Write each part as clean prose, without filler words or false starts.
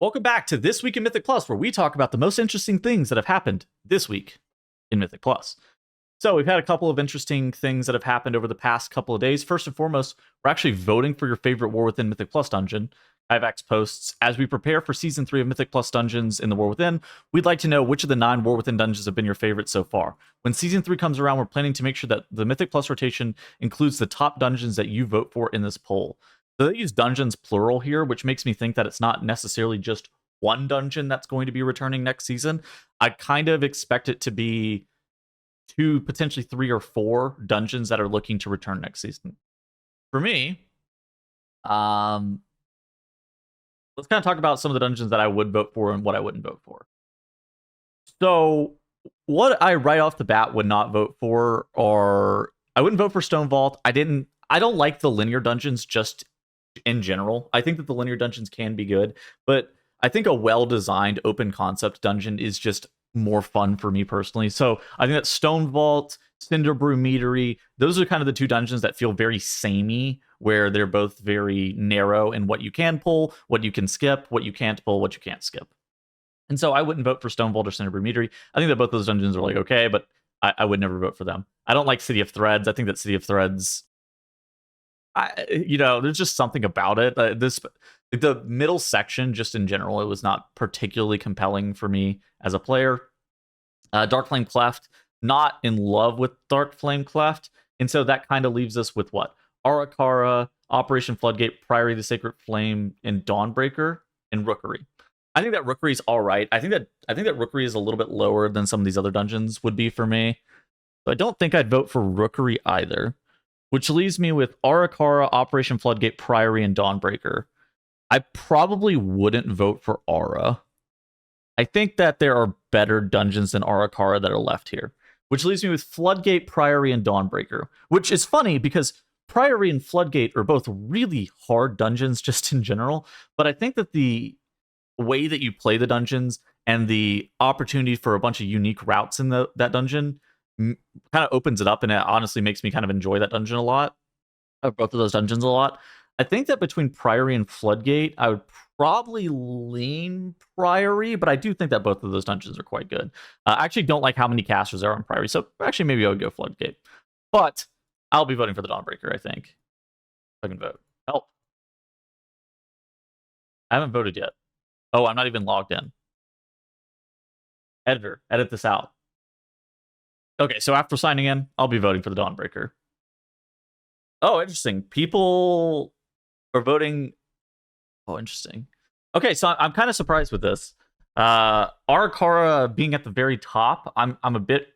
Welcome back to This Week in Mythic Plus, where we talk about the most interesting things that have happened this week in Mythic Plus. So we've had a couple of interesting things that have happened over the past couple of days. First and foremost, we're actually voting for your favorite War Within Mythic Plus dungeon. IVAX posts, as we prepare for Season 3 of Mythic Plus dungeons in the War Within, we'd like to know which of the 9 War Within dungeons have been your favorite so far. When Season 3 comes around, we're planning to make sure that the Mythic Plus rotation includes the top dungeons that you vote for in this poll. So they use dungeons plural here, which makes me think that it's not necessarily just one dungeon that's going to be returning next season. I kind of expect it to be 2, potentially 3 or 4 dungeons that are looking to return next season. For me, let's kind of talk about some of the dungeons that I would vote for and what I wouldn't vote for. So what I right off the bat would not vote for, or I wouldn't vote for Stone Vault. I don't like the linear dungeons just in general. I think that the linear dungeons can be good, but I think a well-designed open concept dungeon is just more fun for me personally. So I think that Stone Vault, Cinderbrew Meadery, those are kind of the 2 dungeons that feel very samey, where they're both very narrow in what you can pull, what you can skip, what you can't pull, what you can't skip. And so I wouldn't vote for Stone Vault or Cinderbrew Meadery. I think that both those dungeons are like okay, but I would never vote for them. I don't like City of Threads. I think that City of Threads, there's just something about it. The middle section, just in general, it was not particularly compelling for me as a player. Dark Flame Cleft, not in love with Dark Flame Cleft, and so that kind of leaves us with what? Arakara, Operation Floodgate, Priory of the Sacred Flame, and Dawnbreaker, and Rookery. I think that Rookery's all right. I think that Rookery is a little bit lower than some of these other dungeons would be for me. So I don't think I'd vote for Rookery either. Which leaves me with Arakara, Operation Floodgate, Priory, and Dawnbreaker. I probably wouldn't vote for Aura. I think that there are better dungeons than Arakara that are left here. Which leaves me with Floodgate, Priory, and Dawnbreaker. Which is funny because Priory and Floodgate are both really hard dungeons just in general. But I think that the way that you play the dungeons and the opportunity for a bunch of unique routes in that dungeon kind of opens it up, and it honestly makes me kind of enjoy that dungeon a lot, both of those dungeons a lot. I think that between Priory and Floodgate, I would probably lean Priory, but I do think that both of those dungeons are quite good. I actually don't like how many casters there are on Priory, so actually maybe I would go Floodgate. But I'll be voting for the Dawnbreaker, I think. If I can vote. Help. I haven't voted yet. Oh, I'm not even logged in. Editor, edit this out. Okay, so after signing in, I'll be voting for the Dawnbreaker. Oh, interesting. People are voting. Oh, interesting. Okay, so I'm kind of surprised with this. Arakara being at the very top, I'm a bit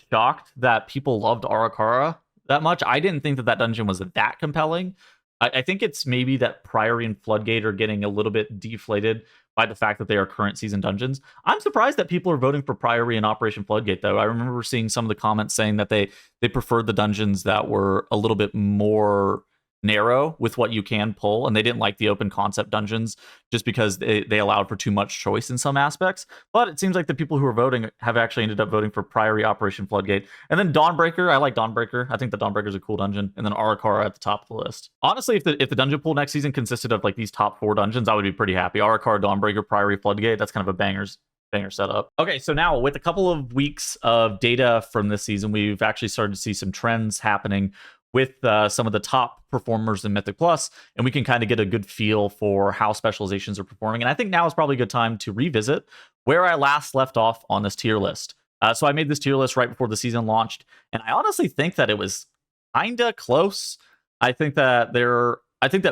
shocked that people loved Arakara that much. I didn't think that dungeon was that compelling. I think it's maybe that Priory and Floodgate are getting a little bit deflated by the fact that they are current season dungeons. I'm surprised that people are voting for Priory and Operation Floodgate, though. I remember seeing some of the comments saying that they preferred the dungeons that were a little bit more narrow with what you can pull, and they didn't like the open concept dungeons just because they allowed for too much choice in some aspects. But it seems like the people who are voting have actually ended up voting for Priory, Operation Floodgate, and then Dawnbreaker. I like Dawnbreaker. I think the Dawnbreaker is a cool dungeon, and then Arakara at the top of the list. Honestly, if the dungeon pool next season consisted of like these top 4 dungeons, I would be pretty happy. Arakara, Dawnbreaker, Priory, Floodgate. That's kind of a banger setup. Okay, so now with a couple of weeks of data from this season, we've actually started to see some trends happening with some of the top performers in Mythic Plus, and we can kind of get a good feel for how specializations are performing. And I think now is probably a good time to revisit where I last left off on this tier list. So I made this tier list right before the season launched, and I honestly think that it was kinda close. I think that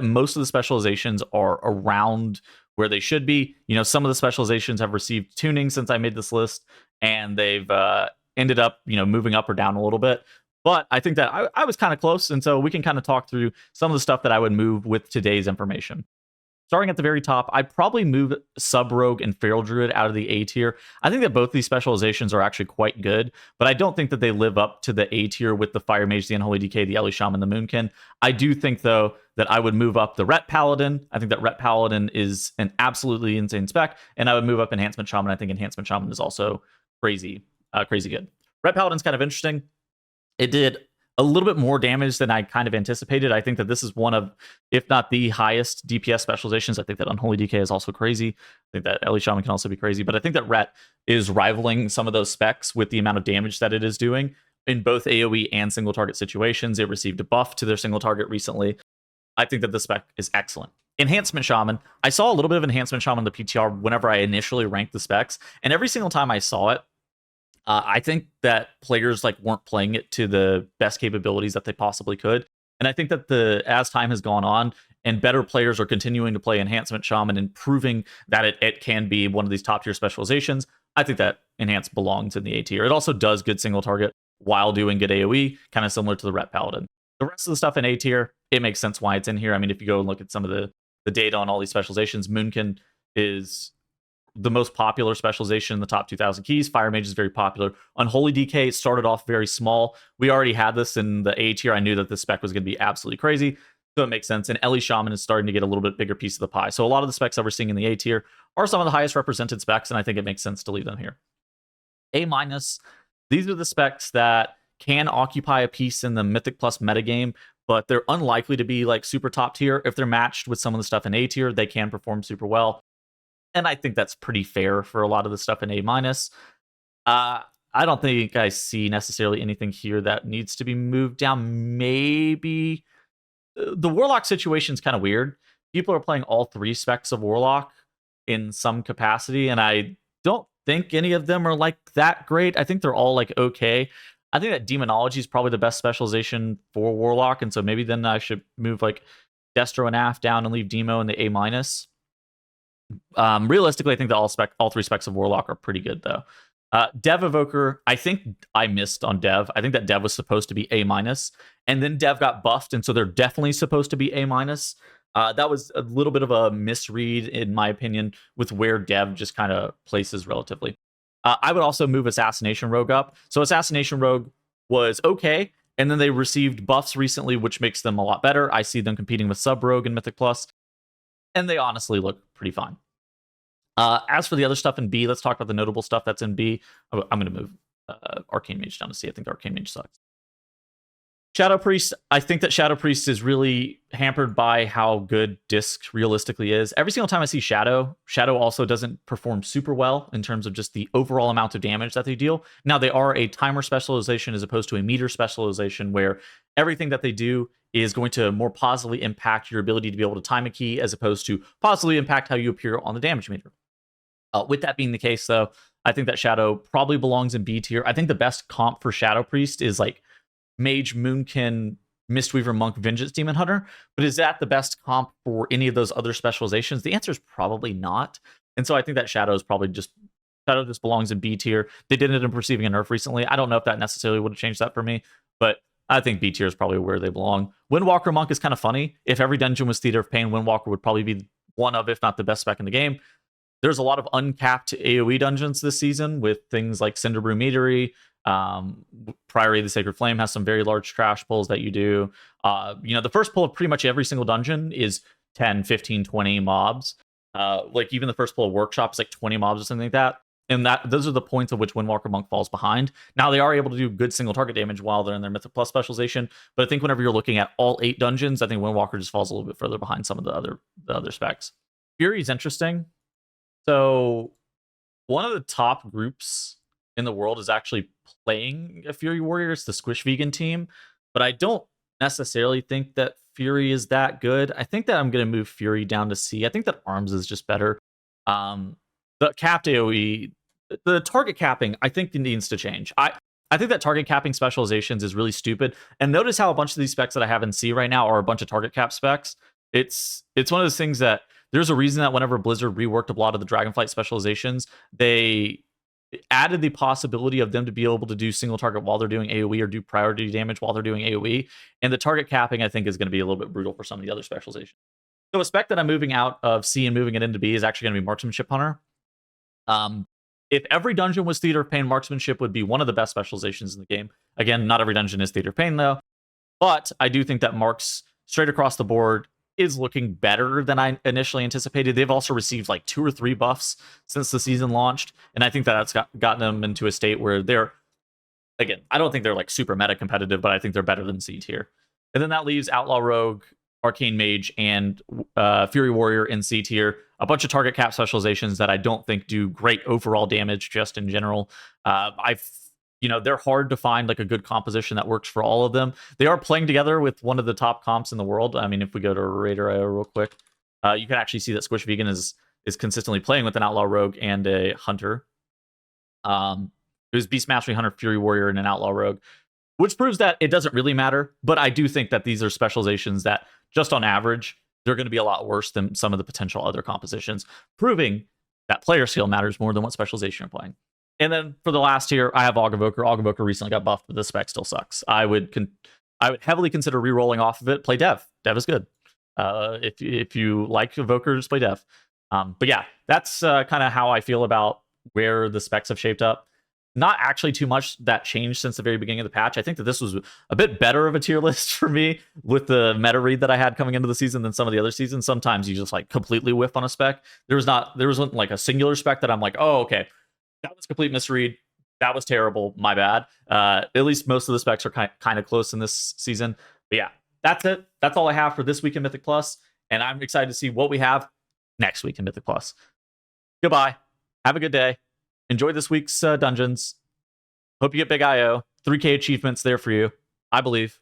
most of the specializations are around where they should be. Some of the specializations have received tuning since I made this list, and they've ended up, moving up or down a little bit. But I think that I was kind of close, and so we can kind of talk through some of the stuff that I would move with today's information. Starting at the very top, I'd probably move Sub Rogue and Feral Druid out of the A tier. I think that both these specializations are actually quite good, but I don't think that they live up to the A tier with the Fire Mage, the Unholy DK, the Ellie Shaman, the Moonkin. I do think, though, that I would move up the Ret Paladin. I think that Ret Paladin is an absolutely insane spec, and I would move up Enhancement Shaman. I think Enhancement Shaman is also crazy good. Ret Paladin's kind of interesting. It did a little bit more damage than I kind of anticipated. I think that this is one of, if not the highest DPS specializations. I think that Unholy DK is also crazy. I think that Ellie Shaman can also be crazy, but I think that Ret is rivaling some of those specs with the amount of damage that it is doing in both AoE and single target situations. It received a buff to their single target recently. I think that the spec is excellent. Enhancement Shaman. I saw a little bit of Enhancement Shaman in the PTR whenever I initially ranked the specs, and every single time I saw it, I think that players like weren't playing it to the best capabilities that they possibly could. And I think that as time has gone on and better players are continuing to play Enhancement Shaman and proving that it can be one of these top tier specializations, I think that Enhance belongs in the A tier. It also does good single target while doing good AoE, kind of similar to the Ret Paladin. The rest of the stuff in A tier, it makes sense why it's in here. I mean, if you go and look at some of the data on all these specializations, Moonkin is the most popular specialization in the top 2,000 keys. Fire Mage is very popular. Unholy DK started off very small. We already had this in the A tier. I knew that the spec was going to be absolutely crazy, so it makes sense. And Ellie Shaman is starting to get a little bit bigger piece of the pie. So a lot of the specs that we're seeing in the A tier are some of the highest represented specs, and I think it makes sense to leave them here. A-, these are the specs that can occupy a piece in the Mythic Plus metagame, but they're unlikely to be like super top tier. If they're matched with some of the stuff in A tier, they can perform super well. And I think that's pretty fair for a lot of the stuff in A-. I don't think I see necessarily anything here that needs to be moved down. Maybe the Warlock situation is kind of weird. People are playing all 3 specs of Warlock in some capacity, and I don't think any of them are like that great. I think they're all like okay. I think that Demonology is probably the best specialization for Warlock, and so maybe then I should move like Destro and Af down and leave Demo in the A-. Realistically, I think that all 3 specs of Warlock are pretty good though. Dev Evoker, I think I missed on Dev. I think that Dev was supposed to be A-, and then Dev got buffed, and so they're definitely supposed to be A-. That was a little bit of a misread, in my opinion, with where Dev just kind of places relatively. I would also move Assassination Rogue up. So Assassination Rogue was okay, and then they received buffs recently, which makes them a lot better. I see them competing with Sub Rogue and Mythic Plus, and they honestly look pretty fine. As for the other stuff in B, let's talk about the notable stuff that's in B. I'm going to move Arcane Mage down to C. I think Arcane Mage sucks. Shadow Priest, I think that Shadow Priest is really hampered by how good Disc realistically is. Every single time I see Shadow also doesn't perform super well in terms of just the overall amount of damage that they deal. Now, they are a timer specialization as opposed to a meter specialization, where everything that they do is going to more positively impact your ability to be able to time a key as opposed to positively impact how you appear on the damage meter. With that being the case, though, I think that Shadow probably belongs in B tier. I think the best comp for Shadow Priest is like Mage, Moonkin, Mistweaver, Monk, Vengeance Demon Hunter. But is that the best comp for any of those other specializations? The answer is probably not. And so I think that Shadow just belongs in B tier. They did end up receiving a nerf recently. I don't know if that necessarily would have changed that for me, but I think B tier is probably where they belong. Windwalker Monk is kind of funny. If every dungeon was Theater of Pain, Windwalker would probably be one of, if not the best spec in the game. There's a lot of uncapped AoE dungeons this season with things like Cinderbrew Meadery. Priory of the Sacred Flame has some very large trash pulls that you do. The first pull of pretty much every single dungeon is 10, 15, 20 mobs. Like even the first pull of Workshop is like 20 mobs or something like that. And those are the points at which Windwalker Monk falls behind. Now, they are able to do good single target damage while they're in their Mythic Plus specialization, but I think whenever you're looking at all 8 dungeons, I think Windwalker just falls a little bit further behind some of the other specs. Fury is interesting. So one of the top groups in the world is actually playing a Fury Warrior. It's the Squish Vegan team, but I don't necessarily think that Fury is that good. I think that I'm going to move Fury down to C. I think that Arms is just better. The capped AoE, the target capping, I think it needs to change. I think that target capping specializations is really stupid. And notice how a bunch of these specs that I have in C right now are a bunch of target cap specs. It's one of those things that there's a reason that whenever Blizzard reworked a lot of the Dragonflight specializations, they added the possibility of them to be able to do single target while they're doing AoE or do priority damage while they're doing AoE. And the target capping, I think, is going to be a little bit brutal for some of the other specializations. So a spec that I'm moving out of C and moving it into B is actually going to be Marksmanship Hunter. If every dungeon was Theater of Pain, Marksmanship would be one of the best specializations in the game. Again, not every dungeon is Theater of Pain, though. But I do think that Marks, straight across the board, is looking better than I initially anticipated. They've also received like 2 or 3 buffs since the season launched, and I think that that's gotten them into a state where they're Again, I don't think they're like super meta competitive, but I think they're better than C tier. And then that leaves Outlaw Rogue, Arcane Mage, and Fury Warrior in C tier. A bunch of target cap specializations that I don't think do great overall damage just in general. They're hard to find like a good composition that works for all of them. They are playing together with one of the top comps in the world. I mean, if we go to Raider.io real quick, you can actually see that Squish Vegan is consistently playing with an Outlaw Rogue and a Hunter. It was Beast Mastery Hunter, Fury Warrior, and an Outlaw Rogue, which proves that it doesn't really matter. But I do think that these are specializations that, just on average, they're going to be a lot worse than some of the potential other compositions, proving that player skill matters more than what specialization you're playing. And then for the last tier, I have Auguvoker. Auguvoker recently got buffed, but the spec still sucks. I would heavily consider re-rolling off of it. Play Dev. Dev is good. If you like Evokers, play Dev. But yeah, that's kind of how I feel about where the specs have shaped up. Not actually too much that changed since the very beginning of the patch. I think that this was a bit better of a tier list for me with the meta read that I had coming into the season than some of the other seasons. Sometimes you just like completely whiff on a spec. There wasn't like a singular spec that I'm like, oh, okay, that was complete misread. That was terrible. My bad. At least most of the specs are kind of close in this season. But yeah, that's it. That's all I have for this week in Mythic Plus. And I'm excited to see what we have next week in Mythic Plus. Goodbye. Have a good day. Enjoy this week's dungeons. Hope you get big IO. 3K achievements there for you. I believe.